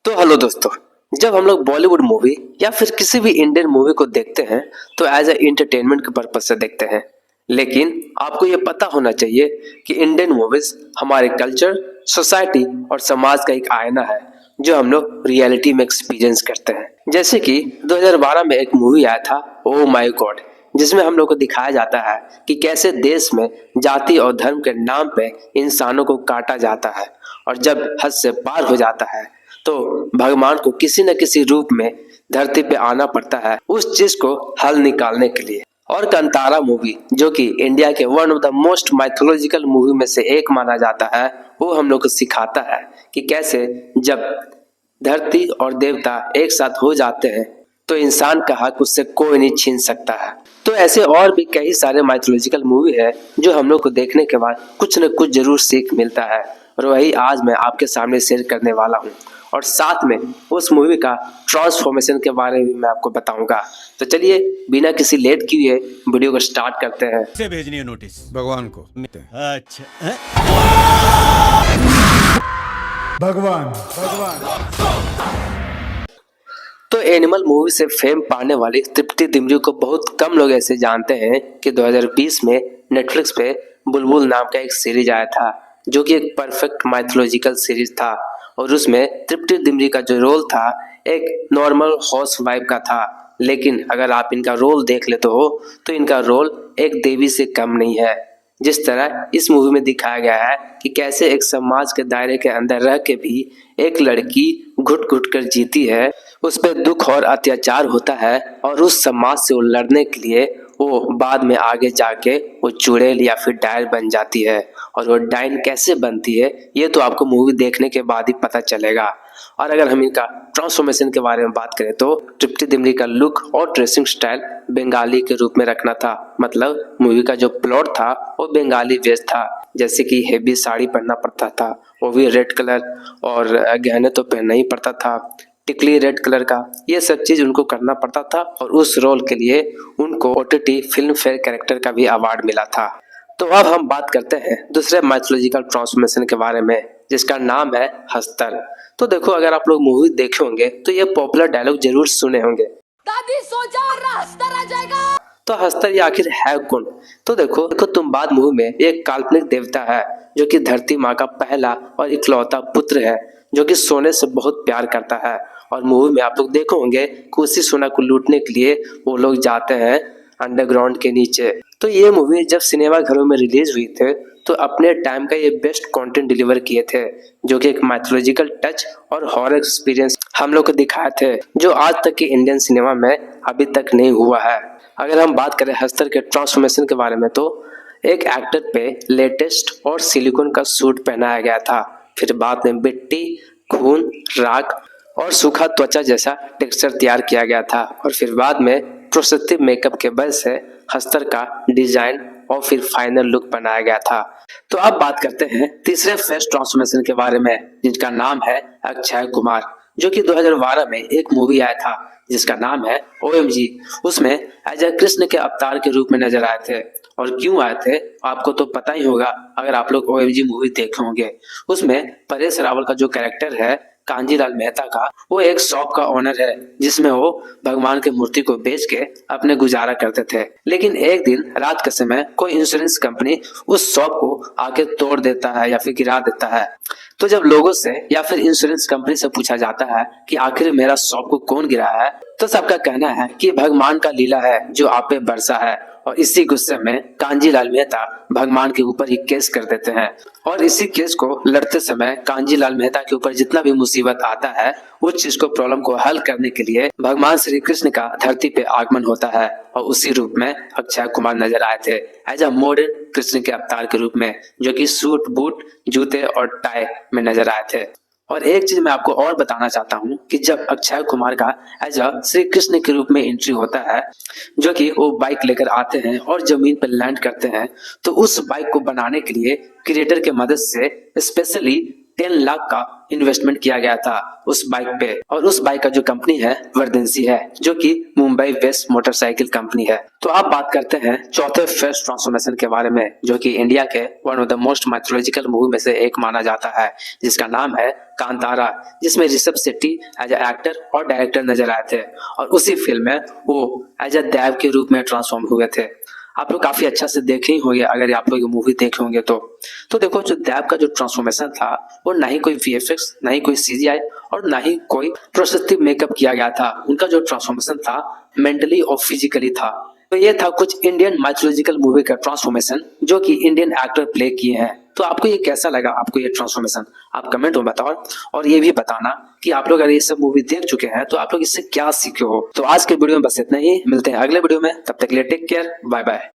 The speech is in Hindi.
तो हेलो दोस्तों, जब हम लोग बॉलीवुड मूवी या फिर किसी भी इंडियन मूवी को देखते हैं तो एज ए एंटरटेनमेंट के पर्पज से देखते हैं। लेकिन आपको ये पता होना चाहिए कि इंडियन मूवीज हमारे कल्चर, सोसाइटी और समाज का एक आईना है जो हम लोग रियलिटी में एक्सपीरियंस करते हैं। जैसे कि 2012 में एक मूवी आया था ओ माय गॉड, जिसमें हम लोग को दिखाया जाता है कि कैसे देश में जाति और धर्म के नाम पे इंसानों को काटा जाता है और जब हद से पार हो जाता है तो भगवान को किसी न किसी रूप में धरती पे आना पड़ता है उस चीज को हल निकालने के लिए। और कंतारा मूवी, जो कि इंडिया के one of the most mythological movie में से एक माना जाता है, वो हम लोग को सिखाता है कि कैसे जब धरती और देवता एक साथ हो जाते हैं तो इंसान का हक उससे कोई नहीं छीन सकता है। तो ऐसे और भी कई सारे माइथोलॉजिकल मूवी है जो हम लोग को देखने के बाद कुछ न कुछ जरूर सीख मिलता है, और वही आज मैं आपके सामने शेयर करने वाला हूँ। और साथ में उस मूवी का ट्रांसफॉर्मेशन के बारे में मैं आपको बताऊंगा। तो चलिए बिना किसी लेट किए वीडियो को स्टार्ट करते हैं। से भेजनी है नोटिस भगवान को। अच्छा भगवान तो एनिमल मूवी से फेम पाने वाली तृप्ति डिमरी को बहुत कम लोग ऐसे जानते हैं कि 2020 में नेटफ्लिक्स पे बुलबुल नाम का एक सीरीज आया था जो कि एक परफेक्ट माइथोलॉजिकल सीरीज था। और उसमें तृप्ति डिमरी का जो रोल था एक नॉर्मल हाउस वाइफ का था, लेकिन अगर आप इनका रोल देख लेते हो तो इनका रोल एक देवी से कम नहीं है। जिस तरह इस मूवी में दिखाया गया है कि कैसे एक समाज के दायरे के अंदर रह के भी एक लड़की घुट घुट कर जीती है, उस पर दुख और अत्याचार होता है और उस समाज से वो लड़ने के लिए वो बाद में आगे जाके वो चुड़ैल या फिर डायन बन जाती है। और वो डायन कैसे बनती है ये तो आपको मूवी देखने के बाद ही पता चलेगा। और अगर हम इनका ट्रांसफॉर्मेशन के बारे में बात करें तो तृप्ति डिमरी का लुक और ड्रेसिंग स्टाइल बंगाली के रूप में रखना था। मतलब मूवी का जो प्लॉट था वो बंगाली वेश था, जैसे कि हेवी साड़ी पहनना पड़ता था, वो भी रेड कलर, और गहने तो पहनना ही पड़ता था, टिकली रेड कलर का, ये सब चीज उनको करना पड़ता था। और उस रोल के लिए उनको ओटीटी फिल्म फेयर कैरेक्टर का भी अवार्ड मिला था। तो अब हम बात करते हैं दूसरे माइथोलॉजिकल ट्रांसफॉर्मेशन के बारे में, जिसका नाम है हस्तर। तो देखो, अगर आप लोग मूवी देखे होंगे तो ये पॉपुलर डायलॉग जरूर सुने होंगे, दादी सो जा रहा हस्तर आ जाएगा। तो हस्तर ये आखिर है कौन? तो देखो तुम बाद मूवी में एक काल्पनिक देवता है जो कि धरती माँ का पहला और इकलौता पुत्र है, जो कि सोने से बहुत प्यार करता है। और मूवी में आप लोग देखो होंगे कि उसी सोना को लूटने के लिए वो लोग जाते हैं अंडरग्राउंड के नीचे। तो ये मूवी जब सिनेमा घरों में रिलीज हुई थे तो अपने टाइम का ये बेस्ट कंटेंट डिलीवर किए थे, जो कि एक माइथोलॉजिकल टच और हॉरर एक्सपीरियंस हम लोग को दिखाए थे, जो आज तक के इंडियन सिनेमा में अभी तक नहीं हुआ है। अगर हम बात करें हस्तर के ट्रांसफॉर्मेशन के बारे में तो एक एक्टर पे लेटेस्ट और सिलिकॉन का सूट पहनाया गया था, फिर बाद में मिट्टी, खून, राख और सूखा त्वचा जैसा टेक्सचर तैयार किया गया था, और फिर बाद में प्रोस्थेटिक मेकअप के वजह से हस्तर का डिजाइन और फिर फाइनल लुक बनाया गया था। तो अब बात करते हैं तीसरे फेस ट्रांसफॉर्मेशन के बारे में, जिनका नाम है अक्षय कुमार, जो कि 2012 में एक मूवी आया था जिसका नाम है OMG। उसमें एज ए कृष्ण के अवतार के रूप में नजर आए थे। और क्यों आए थे आपको तो पता ही होगा अगर आप लोग OMG मूवी देखे होंगे। उसमें परेश रावल का जो कैरेक्टर है कांजीलाल मेहता का, वो एक शॉप का ओनर है जिसमें वो भगवान के मूर्ति को बेच के अपने गुजारा करते थे। लेकिन एक दिन रात के समय कोई इंश्योरेंस कंपनी उस शॉप को आके तोड़ देता है या फिर गिरा देता है। तो जब लोगों से या फिर इंश्योरेंस कंपनी से पूछा जाता है कि आखिर मेरा शॉप को कौन गिराया है, तो सबका कहना है कि भगवान का लीला है जो आप पे बरसा है। और इसी गुस्से में कांजीलाल मेहता भगवान के ऊपर ही केस कर देते हैं। और इसी केस को लड़ते समय कांजीलाल मेहता के ऊपर जितना भी मुसीबत आता है उस चीज को, प्रॉब्लम को हल करने के लिए भगवान श्री कृष्ण का धरती पे आगमन होता है। और उसी रूप में अक्षय कुमार नजर आए थे एज अ मॉडर्न कृष्ण के अवतार के रूप में, जो कि सूट, बूट, जूते और टाई में नजर आए थे। और एक चीज मैं आपको और बताना चाहता हूँ कि जब अक्षय कुमार का एज अ श्री कृष्ण के रूप में एंट्री होता है, जो कि वो बाइक लेकर आते हैं और जमीन पर लैंड करते हैं, तो उस बाइक को बनाने के लिए क्रिएटर के मदद से स्पेशली 10 लाख का इन्वेस्टमेंट किया गया था उस बाइक पे। और उस बाइक का जो कंपनी है वर्देंसी है, जो कि मुंबई बेस्ड मोटरसाइकिल कंपनी है। तो आप बात करते हैं चौथे फेस ट्रांसफॉर्मेशन के बारे में, जो कि इंडिया के one of the most mythological movie में से एक माना जाता है, जिसका नाम है कांतारा, जिसमें Rishabh Shetty as a actor और डायरेक्टर नजर आए थे और उसी फिल्म में वो एज ए देव के रूप में ट्रांसफॉर्म हुए थे। आप लोग काफी अच्छा से देखे ही होंगे अगर आप लोग ये मूवी देखे होंगे तो देखो जो देव का जो ट्रांसफॉर्मेशन था वो ना ही कोई वीएफएक्स, ना ही कोई सीजीआई और ना ही कोई प्रोस्थेटिक मेकअप किया गया था। उनका जो ट्रांसफॉर्मेशन था मेंटली और फिजिकली था। तो ये था कुछ इंडियन माइथोलॉजिकल मूवी का ट्रांसफॉर्मेशन जो कि इंडियन एक्टर प्ले किए हैं। तो आपको ये कैसा लगा, आपको ये ट्रांसफॉर्मेशन आप कमेंट में बताओ और ये भी बताना कि आप लोग अगर ये सब मूवी देख चुके हैं तो आप लोग इससे क्या सीखे हो। तो आज के वीडियो में बस इतना ही, मिलते हैं अगले वीडियो में, तब तक के लिए टेक केयर, बाय बाय।